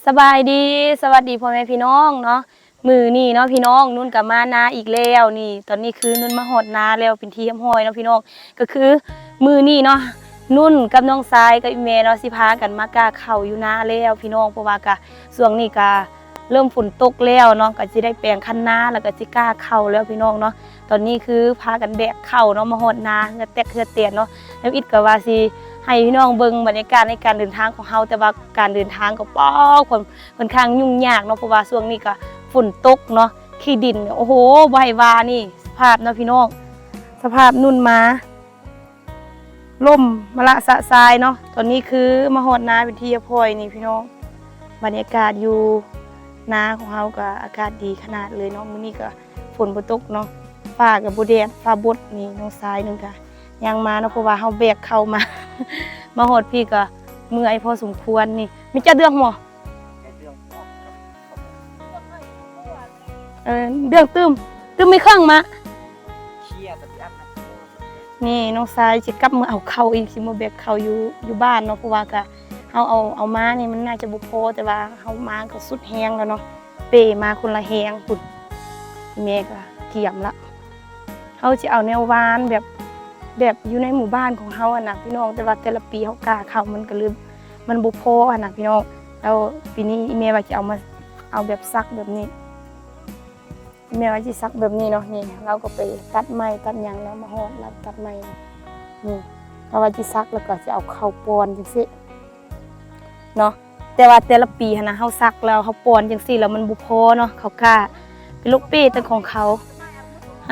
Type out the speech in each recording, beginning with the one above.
สบายดีสวัสดีพ่อแม่พี่น้องเนาะมือนี่เนาะพี่น้องนุ่นกับมานาอีกแล้วนี่ตอนนี้คือนุ่นมาหดนาแล้วเป็นที่ห้อยเนาะพี่น้องก็คือมือนี่เนาะนุ่นกับน้องทรายกับอีเมเนาะสิพากันมากาเข่าอยู่นาแล้วพี่น้องเพราะว่ากะช่วงนี้กะเริ่มฝนตกแล้วเนาะก็จะได้แปลงคันนาแล้วก็จะกล้าเข่าแล้วพี่น้องเนาะตอนนี้คือพากันแบกเข่าเนาะมาหดนาเงือแตกเงือเตียนเนาะแล้วอิดก็ว่าสิให้พี่น้องเบิ่งบรรยากาศในการเดินทางของเฮาแต่ว่าการเดินทางก็ค่อนข้างยุ่งยากเนาะเพราะว่าช่วงนี้ก็ฝนตกเนาะขี้ดินโอ้โหบ่ให้ว่านี่สภาพเนาะพี่น้องสภาพนุ่นมาล่มมะละสะทรายเนาะตอนนี้คือมาฮอดนาเป็นที่พอยนี่พี่น้องบรรยากาศอยู่นาของเฮาก็อากาศดีขนาดเลยเนาะมื้อนี้ก็ฝนบ่ตกเนาะฟ้าก็บ่แดดฟ้าบดนี่น้องทรายนึงก็ยังมาเนาะเพราะว่าเฮาแบกเข้ามา มาฮอดพี่ก็เมื่อยพอสมควรนี่มีจะเดืองบ่เดืองตึมไม่เครื่องมานี่น้องทรายสิกลับมาเอาเข้าอีกสิมาแบกเข้าอยู่บ้านเนาะเพราะว่าก็เฮาเอามานี่มันน่าจะบ่พอแต่ว่าเฮามาก็สุดแฮงแล้วเนาะเป้มาคนละแฮงพุ่นแม่ก็เกี่ยมละเฮาสิเอาแนวหวานแบบอยู่ในหมู่บ้านของเฮาอะนะพี่น้องแต่ว่าแต่ละปีเฮากล้าเข้ามันก็ลืมมันบ่พออะนะพี่น้องแล้วปีนี้อีเมว่าจะเอาแบบซักแบบนี้อีเมว่าสิซักแบบนี้เนาะนี่เราก็ไปตัดไม้ตัดหยังแล้วมาฮอดแล้วตัดไม้นี่เราว่าสิซักแล้วก็จะเอาเข้าปอนจังซี่เนาะแต่ว่าแต่ละปีหั่นนะเฮาซักแล้วเฮาปอนจังซี่แล้วมันบ่พอเนาะเขากล้าเป็นลูกเป้ตั้งของเขา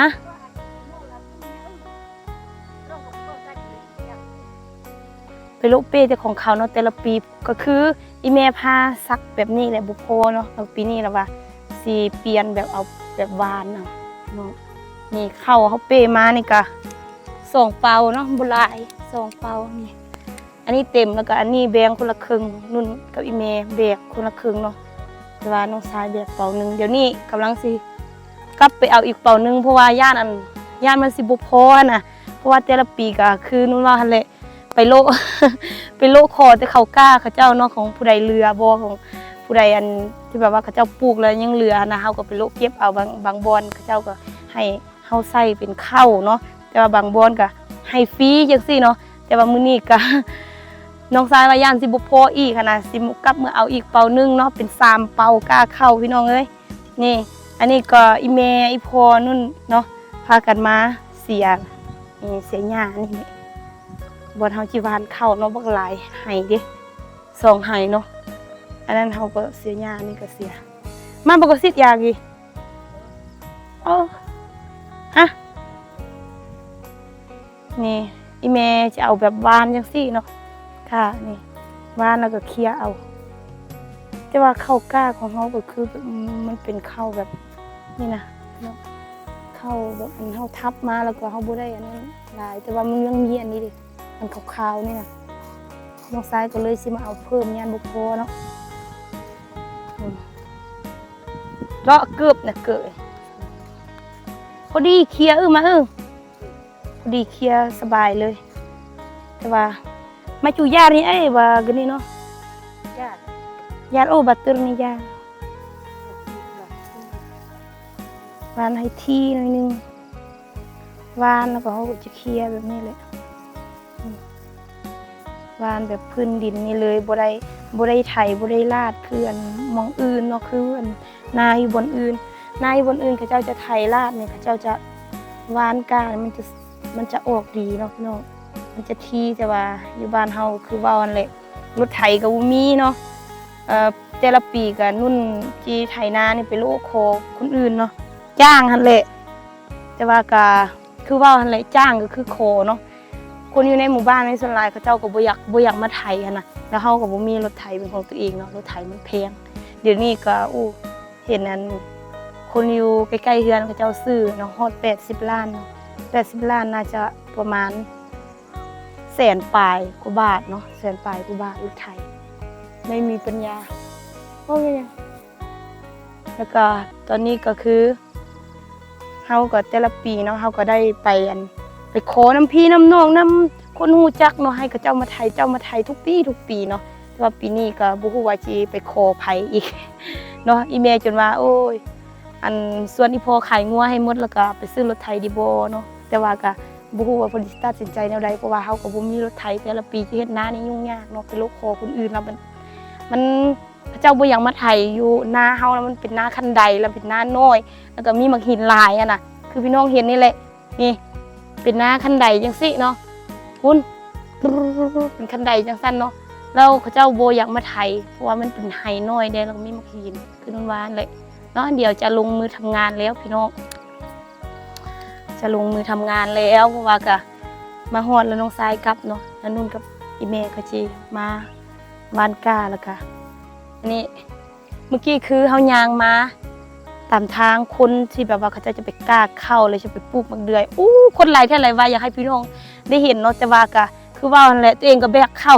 ฮะไปโลเป้แต่ของเขาเนาะแต่ละปีก็คืออีเมพาซักแบบนี้แหละบุโพเนาะแล้วปีนี้แล้วว่าสิเปลี่ยนแบบเอาแบบหวานเนาะนี่เข้าเขาเป้มานี่ก็2 เปาเนาะบ่หลาย2 เปานี่อันนี้เต็มแล้วก็อันนี้แบ่งคนละครึ่งนุ่นกับอีเมแบกคนละครึ่งเนาะแต่ว่าน้องชายแบกเปานึงเดี๋ยวนี้กำลังสิกลับไปเอาอีกเปานึงเพราะว่าย่านมันสิบ่พอน่ะเพราะว่าแต่ละปีก็คือนุ่นว่าหั่นแหละไปโล ไปโลคอแต่เขากล้าเขาเจ้าเนาะของผู้ใดเรือบ่ของผู้ใดอันที่แบบว่าเขาเจ้าปลูกแล้วยังเหลือนะเฮาก็ไปโลเก็บเอาบางบอนเขาเจ้าก็ให้เฮาใส่เป็นข้าวเนาะแต่ว่าบางบอนก็ให้ฟรีจังซี่เนาะแต่ว่ามื้อนี้ก็ น้องชายว่าย่านสิบ่พออีกขนาดสิกลับมาเอาอีกเปานึงเนาะเป็น3 เปากล้าเข้าพี่น้องเอ้ยนี่อันนี้ก็อีแม่อีพ่อนุ่นเนาะพากันมาเสียหญ้านี่บนเฮาจีวานเข้าเนาะบักหลายไห้เด้2 ไห้เนาะอันนั้นเฮาก็เสียหญ้านี่ก็เสียมันบ่ก็สิยากอีโอ้ฮะนี่อีแม่จะเอาแบบหวานจังซี่เนาะค่ะนี่หวานแล้วก็เคี่ยเอาแต่ว่าข้าวกล้าของเฮาก็คือมันเป็นข้าวแบบนี่นะเนาะข้าวแบบเฮาทับมาแล้วก็เฮาบ่ได้อันนั้นหลายแต่ว่ามันยังมีอันนี้ดิมันขาวๆนี่นะน้องซ้ายก็เลยสิมาเอาเพิ่มย่านบุพโพเนาะเลาะเกือบนะเกยพอดีเคลียร์มาพอดีเคลียร์สบายเลยแต่ว่ามาจูญาตินี่ว่ากันนี่เนาะญาติโอ้บัตรนี่ญาติวานให้ที่หน่อยนึงวานแล้วก็เขาจะเคลียร์แบบนี้เลยวานแบบพื้นดินนี่เลยบ่ได้ไถบ่ได้ลาดคืออันมองอื่นเนาะคืออันนาอยู่บนอื่นเขาเจ้าจะไถลาดเนี่ยเขาเจ้าจะวานกลางมันจะออกดีเนาะพี่น้องมันจะทีแต่ว่าอยู่บ้านเฮาคือว่าอันแหละรถไถก็บ่มีเนาะแต่ละปีก็นุ่นจีไถนานี่ไปโลโคคนอื่นเนาะจ้างหั่นแหละแต่ว่าก็คือว่าหั่นแหละจ้างก็คือโคเนาะคนอยู่ในหมู่บ้านในส่วนหลายเขาเจ้าก็บ่อยากมาไถหั่นน่ะแล้วเฮาก็บ่มีรถไถเป็นของตัวเองเนาะรถไถมันแพงเดี๋ยวนี้ก็เห็นอันคนอยู่ใกล้ๆเฮือนเขาเจ้าซื้อเนาะฮอด80 ล้าน80 ล้านน่าจะประมาณ100,000 ปลายกว่าบาทเนาะ100,000 ปลายกว่าบาทรถไถไม่มีปัญญาโอ้ยแล้วก็ตอนนี้ก็คือเฮาก็แต่ละปีเนาะเฮาก็ได้ไปขอน้ำพี่น้ำน้องน้ำคนหูจักเนาะให้กับเจ้ามาไทยทุกปีเนาะแต่ ว่าปีนี้ก็บ่ฮู้ว่าสิไปขอไผอีกเนาะอีแม่จนว่าโอ้ยอันส่วนอีพ่อขายงัวให้หมดแล้วก็ไปซื้อรถไถดีบ่เนาะแต่ว่าก็บ่ฮู้ว่าเพิ่นสิตัดสินใจแนวใดเพราะว่าเฮาก็บ่มีรถไถแต่ละปีที่เฮ็ดนานี่ยุ่งยากเนาะไปลกขอคนอื่นแล้วมันพระเจ้าบ่อยากมาไถอยู่นาเฮาแล้วมันเป็นนาคันใดแล้วเป็นนาน้อยแล้วก็มีมักหินหลายอะน่ะคือพี่น้องเห็นนี่แหละนี่เป็นนาคันใดจังซี่เนาะคุณเป็นคันใดจังซั่นเนาะแล้วเขาเจ้าบ่อยากมาไถเพราะว่ามันเป็นไห้น้อยเด้แล้วก็มีมักหินคือนั่นว่าแหละเนาะเดี๋ยวจะลงมือทำงานแล้วพี่น้องจะลงมือทำงานแล้วเพราะว่าก็มาฮอดแล้วน้องทรายกลับเนาะแล้วนุ่นกับอีแม่ก็สิมาบ้านก้าแล้วก็อันนี้เมื่อกี้คือเฮายางมาตามทางคนที่แบบว่าเขาจะไปกล้าเข้าเลยจะไปปลูกมักเดือยอู้คนหลายแท้หลายว่าอยากให้พี่น้องได้เห็นเนาะแต่ว่าก็คือว่านั่นแหละตัวเองก็แบกเข้า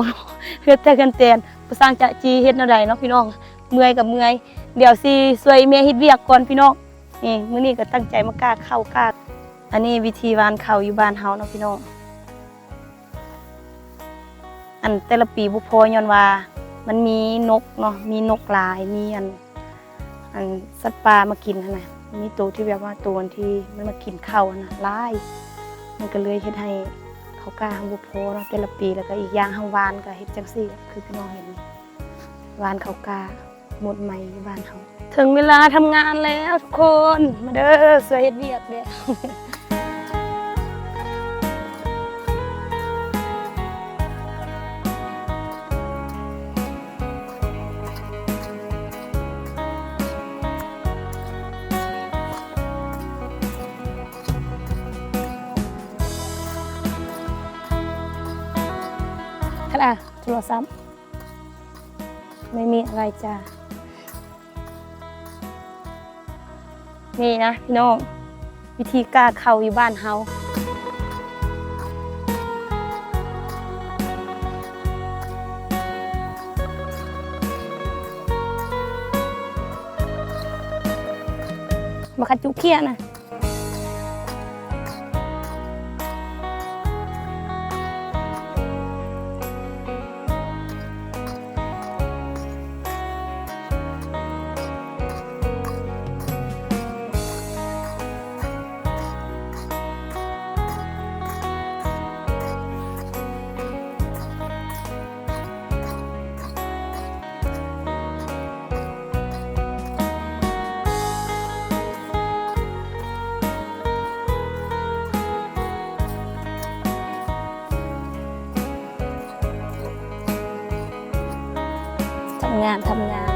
เฮ็ดแต่กันแตนผู้สร้างจะจีเฮ็ดแนวใดเนาะพี่น้องเมื่อยกับเมื่อยเดี๋ยวสิช่วยแม่เฮ็ดเวียกก่อนพี่น้องนี่มื้อนี้ก็ตั้งใจมากล้าเข้ากล้าอันนี้วิธีหว่านข้าวอยู่บ้านเฮาเนาะพี่น้องอันแต่ละปีบ่พอย้อนว่ามันมีนกเนาะมีนกหลายมีอันสัตว์ป่ามากินน่ะมีตัวที่แบบว่าตัวที่มันมากินข้าวน่ะหลายมันก็เลยเฮ็ดให้เขากล้าเฮาบ่พอเนาะแต่ละปีแล้วก็อีกอย่างเฮาหวานก็เฮ็ดจังซี่คือพี่น้องเห็นหวานเขากล้าหมดใหม่อยู่บ้านเฮาถึงเวลาทำงานแล้วทุกคนมาเด้อช่วยเฮ็ดเวียกเด้อค่ะโทรศัพท์ไม่มีอะไรจ้านี่นะพี่น้องวิธีกล้าเข้าอยู่บ้านเฮามาคัดจุเคียนะทำงาน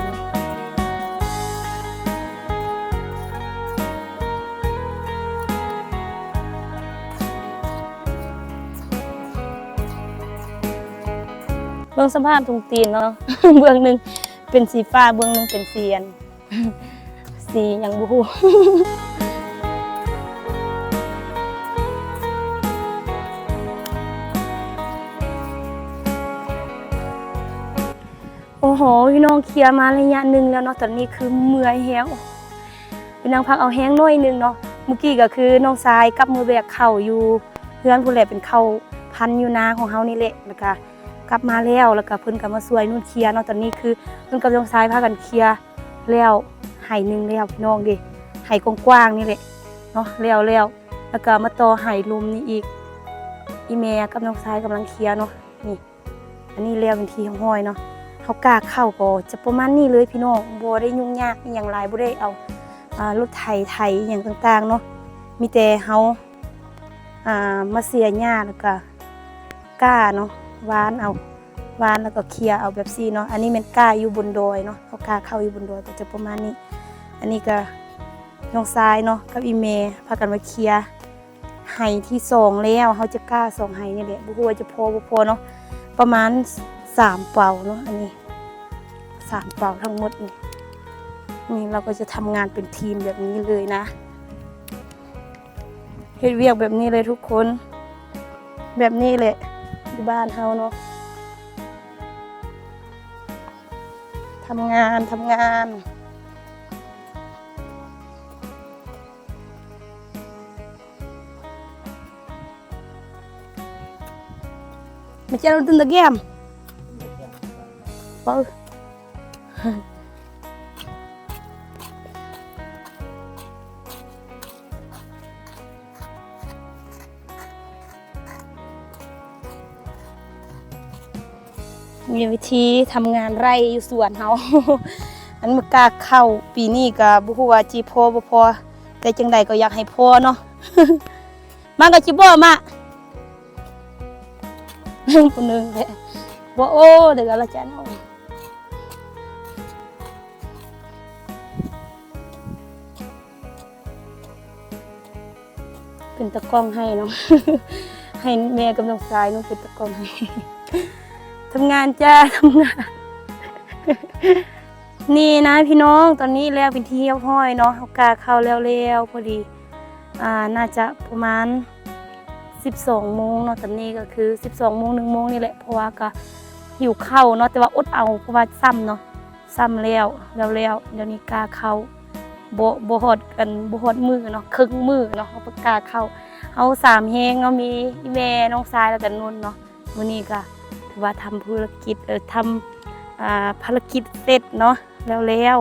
เบื้องสภาพทุงตีนเนาะ เบื้องหนึ่งเป็นสีฟ้าเบื้องหนึ่งเป็นสีสีอย่างบู โอ้โหพี่น้องเคลียร์มาระยะหนึ่งแล้วเนาะตอนนี้คือเมื่อยแห้งพี่น้องพักเอาแห้งน้อยนึงเนาะเมื่อกี้ก็คือน้องทรายกับมือแบกเข่าอยู่เพื่อนผู้แหลเป็นเข่าพันอยู่นาของเฮานี่แหละแล้วก็กลับมาแล้วก็เพิ่นก็มาช่วยนุ่นเคลียร์เนาะตอนนี้คือเพิ่นกับน้องทรายพากันเคลียร์แล้วไห่นึงแล้วพี่น้องดิไห่กว้างๆนี่แหละเนาะแล้วก็มาต่อไห่ลุมนี่อีกอีแม่กับน้องทรายกำลังเคลียร์เนาะนี่อันนี้แล้วเป็นทีของห้อยเนาะเขากล้าเข้าก็จะประมาณนี้เลยพี่น้องบ่ได้ยุ่งยากอย่างไรบ่ได้เอารถไถอย่างต่างๆเนาะมีแต่เฮามาเสียหญ้าแล้วก็กล้าเนาะหวานแล้วก็เคลียร์เอาแบบซี่เนาะอันนี้เป็นกล้าอยู่บนดอยเนาะเขากล้าเข้าอยู่บนดอยก็จะประมาณนี้อันนี้ก็น้องทรายเนาะกับอีเมพากันมาเคลียร์ไห่ที่2แล้วเขาจะกล้า2ไห่นี่แหละบ่ฮู้ว่าจะพอบ่พอเนาะประมาณ3 เป่าเนาะอันนี้3 เป่าทั้งหมดนี่เราก็จะทำงานเป็นทีมแบบนี้เลยนะเฮ็ดเวียกแบบนี้เลยทุกคนแบบนี้แหละที่บ้านเฮาเนาะทำงานMacam mana tu lagi am? บ่มีวิธีทำงานไร่อยู่สวนเฮา อันมากล้าเข้าปีนี้ก็บ่ฮู้ว่าจิพอบ่พอแต่จังใดก็อยากให้พอเนาะ มันก็สิบ่มา ผู้หนึงแหละบ่โอ้เดี๋ยวละจ้ะเนาะเป็นตะกล้องให้เนาะ ให้แม่กำลังสายน้องเป็นตะกล้องให้ ทำงานจ้าทำงาน นี่นะพี่น้องตอนนี้แล้วเป็นที่เรียบร้อยเนาะเอากาเข้าแล้วพอดีน่าจะประมาณ12 โมงเนาะตอนนี้ก็คือ12 โมง1 โมงนี่แหละเพราะว่าก็หิวข้าวเนาะแต่ว่าอดเอาเพราะว่าซ้ำเนาะซ้ำแล้วเดี๋ยวนี้กาเข้าบ่ฮอดกันบ่ฮอดมือเนาะครึ่งมือเนาะเอาปากกาเข้าเอา3แฮงเนาะมีอีแม่น้องชายแล้วก็นุ่นเนาะมื้อนี้ก็ถือว่าทำธุรกิจทำภารกิจเสร็จเนาะแล้ว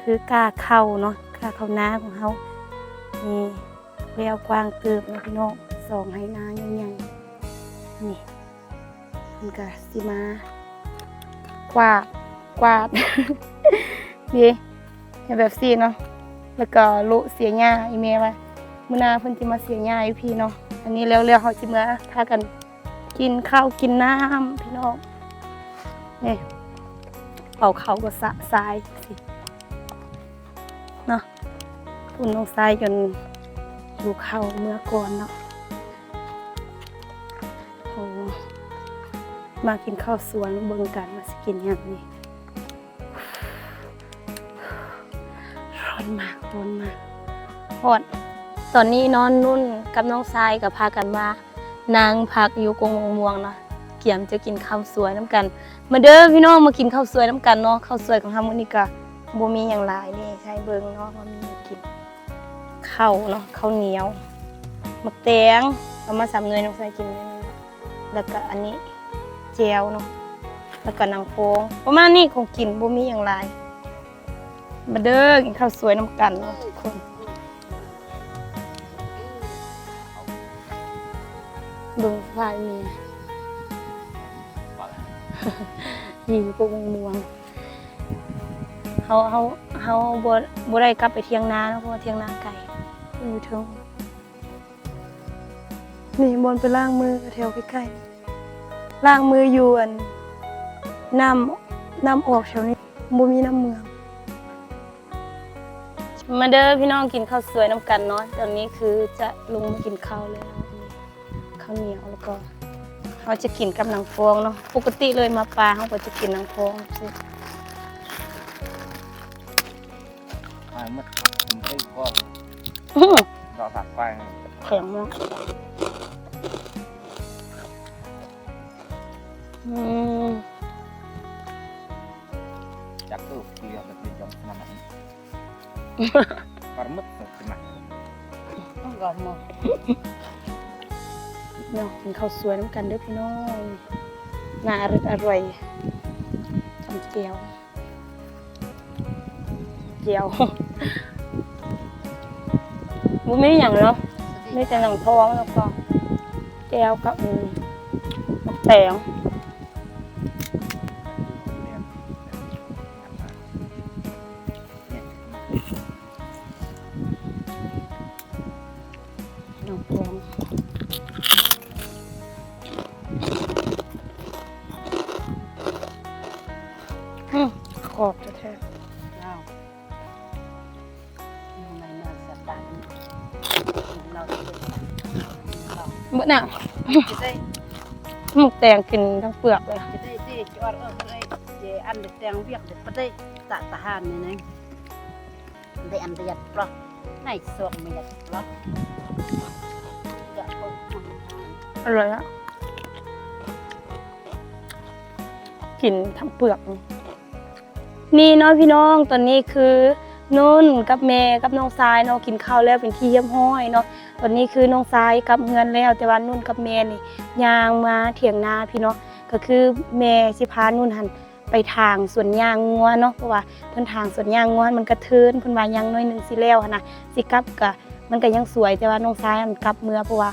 คือกาเข้าเนาะกาเข้านาของเฮานี่แล้วกว้างเติบเนาะพี่น้อง2 ให้นาใหญ่ๆนี่มันก็สิมากวาด นี่เห็นแบบซี่เนาะแล้วก็โลเสียหญ้าอีเมลว่ามื้อหน้าเพิ่นสิมาเสียหญ้าอยู่พี่เนาะอันนี้แล้วเฮาสิมาพากันกินข้าวกินน้ำพี่น้องนี่เป่าเขาก็สะทรายสิเนาะพุ่นลงทรายจนดูเข้าเมื่อก่อนเนาะโอ้มากินข้าวสวนเบิ่งกันว่าสิกินหยังนี่ร้อนมากฮอดตอนนี้นอนนุ่นกับน้องทรายกับพากันมานางพักอยู่กงม่วงเนาะเกี่ยมจะกินข้าวสวยน้ำกันมาเด้อพี่น้องมากินข้าวสวยน้ำกันเนาะข้าวสวยของเฮามื้อนี้ก็บ่มีหยังหลายนี่ใช้เบิ่งเนาะว่ามีกินข้าวเนาะข้าวเหนียวมะแตงเอามา3 หน่วยน้องทรายกินนี่แล้วก็อันนี้แจ่วเนาะแล้วก็นางโพงประมาณนี้ของกินบ่มีหยังหลายมาเด้อกินข้าวสวยน้ำกันเนาะทุกคนเบิ่งฝ่ายเมีย ยิงปูงม่วงเขาบ่ได้กลับไปเที่ยงนาเพราะว่าเที่ยงนาไก่อยู่เทิงนี่บนไปล้างมือแถวใกล้ๆล้างมืออยู่อันน้ำออกแถวนี้บ่มีน้ำเมืองมาเด้อพี่น้องกินข้าวสวยน้ำกันเนาะตอนนี้คือจะลงมากินข้าวแล้วข้าวเหนียวแล้วก็เขาจะกินกับหนังฟองเนาะปกติเลยมาปลาเขาก็จะกินหนังฟองสิmất cái con đỏ thẳng quay แข็งมากchắc cứ lihat được jam mana parmet cuma enggak mau เนาะกินข้าวสวยน้ำกันเด้อพี่น้องน่าอร่อยทำเจียวบุ้ไม่อย่างเนาะไม่แต่หนังท้องแล้วก็แก้วกับมะแตงหนังท้องขอบจะแท้เมื่อน่ะหมกแตงกินทั้งเปลือกเลยจะได้ที่จอดอะไรเจอันเด็กแตงเวียกเด็กปะได้ตะทหารนี่นะได้อันประหยัดปะไหนส่วนประหยัดปะจะเอา อร่อยอะกินทั้งเปลือกนี่เนาะพี่น้องตอนนี้คือนุ่นกับแม่กับน้องทรายเนาะกินข้าวแล้วเป็นที่เยี่ยมห้อยเนาะตอนนี้คือน้องทรายกับเฮือนแล้วแต่ว่านุ่นกับแม่นี่ย่างมาเถียงนาพี่เนาะก็คือแม่สิพานุ่นหัน ไปทางสวนยางงัวเนาะเพราะว่าเพิ่นทางสวนยางงัวมันกระเทินเพิ่นว่ายังน้อยหนึงสิแล้วหันน่ะสิกลับก็มันก็ยังสวยแต่ว่าน้องชายมันกลับเมื่อเพราะว่า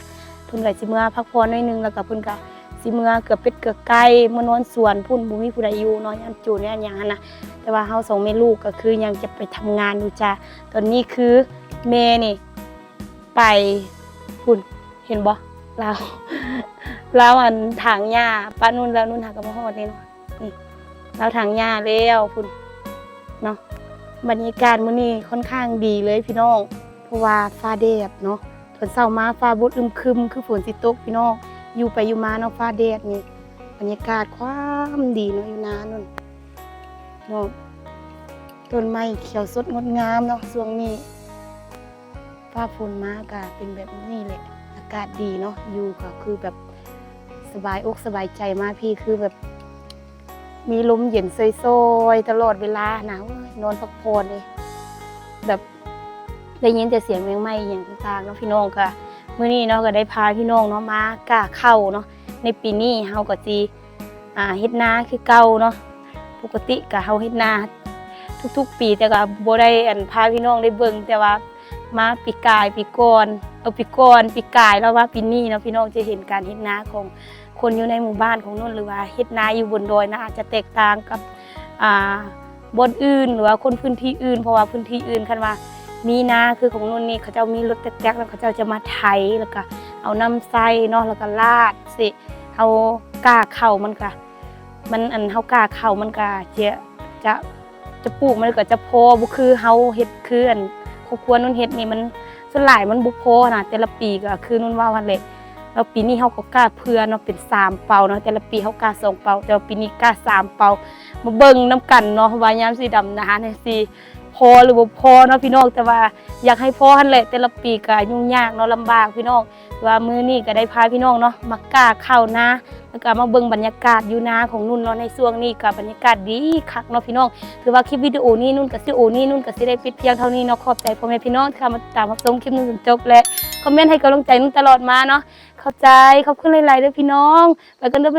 เพิ่นก็สิเมื่อพักผ่อนน้อยหนึงแล้วก็เพิ่นก็สิเมื่อเกือบเป็ดเกือบไก่เมื่อนอนสวนพุ่นบ่มีผู้ใดอยู่เนาะยามจูเนี่ยหยังหั่นน่ะแต่ว่าเฮาสองแม่ลูกก็คือยังจะไปทำงานอยู่จ้ะตอนนี้คือแม่นี่ไปพุ่นเห็นบ่เราอันถางหญ้าป้านุ่นแล้วนุ่นหากับพ่อฮอดนี่เนาะนี่เราถางหญ้าแล้วพุ่นเนาะบรรยากาศมื้อนี้ค่อนข้างดีเลยพี่น้องเพราะว่าฟ้าแดดเนาะตอนเช้ามาฟ้าบดอึมครึมคือฝนสิตกพี่น้องอยู่ไปอยู่มาเนาะฟ้าแดดนี่บรรยากาศความดีเนาะอยู่นานั่นเนาะต้นไม้เขียวสดงดงามเนาะช่วงนี้ฟ้าฝนมาก็เป็นแบบนี้แหละอากาศดีเนาะอยู่ก็คือแบบสบายอกสบายใจมากพี่คือแบบมีลมเย็นซอยๆตลอดเวลานะนอนพักผ่อนเลยแบบได้ยินแต่เสียงแมงไม้อย่างต่างๆเนาะพี่น้องค่ะมื้อนี้เนาะก็ได้พาพี่น้องเนาะมากล้าเข้าเนาะในปีนี้เฮาก็สิเฮ็ดนาคือเก่าเนาะปกติก็เฮาเฮ็ดนาทุกๆปีแต่ก็บ่ได้พาพี่น้องได้เบิ่งแต่ว่ามาปีกายปีก่อนปีกายแล้วว่าปีนี้เนาะพี่น้องจะเห็นการเฮ็ดนาของคนอยู่ในหมู่บ้านของนุ่นหรือว่าเฮ็ดนาอยู่บนดอยนะอาจจะแตกต่างกับบนอื่นหรือว่าคนพื้นที่อื่นเพราะว่าพื้นที่อื่นคันว่ามีนาคือของนุ่นนี่เขาเจ้ามีรถแจ๊กแล้วเขาเจ้าจะมาไถแล้วก็เอาน้ำใส่เนาะแล้วก็ลาดสิเฮากล้าเข้ามันก็มันเฮากล้าเข้ามันก็จะปลูกมันก็จะพอบ่คือเฮาเฮ็ดคือครอบครัวนุ่นเฮ็ดนี่มันส่วนหลายมันบ่พอนะแต่ละปีก็คือนุ่นว่าวันแหละแล้วปีนี้เฮาก็กล้าเพื่อเนาะเป็น3เป่าเนาะแต่ละปีเฮากล้า2เป่าแต่ว่าปีนี้กล้า3เป่ามาเบิ่งนำกันเนาะว่ายามสิดำนาเนี่ยสิพอหรือบ่พอเนาะพี่น้องแต่ว่าอยากให้พอหั่นแหละแต่ละปีก็ยุ่งยากเนาะลำบากพี่น้องว่ามื้อนี้ก็ได้พาพี่น้องเนาะมากล้าเข้านาแล้วก็มาเบิ่งบรรยากาศอยู่นาของนุ่นเนาะในช่วงนี้ก็บรรยากาศดีคักเนาะพี่น้องถือว่าคลิปวิดีโอนี้นุ่นก็สิได้ปิดเพียงเท่านี้เนาะขอบใจพ่อแม่พี่น้องที่เข้ามาติดตามรับชมคลิปนุ่นจนจบและคอมเมนต์ให้กำลังใจนุ่นตลอดมาเนาะเข้าใจขอบคุณหลายๆเด้อพี่น้องไปกันเด้อ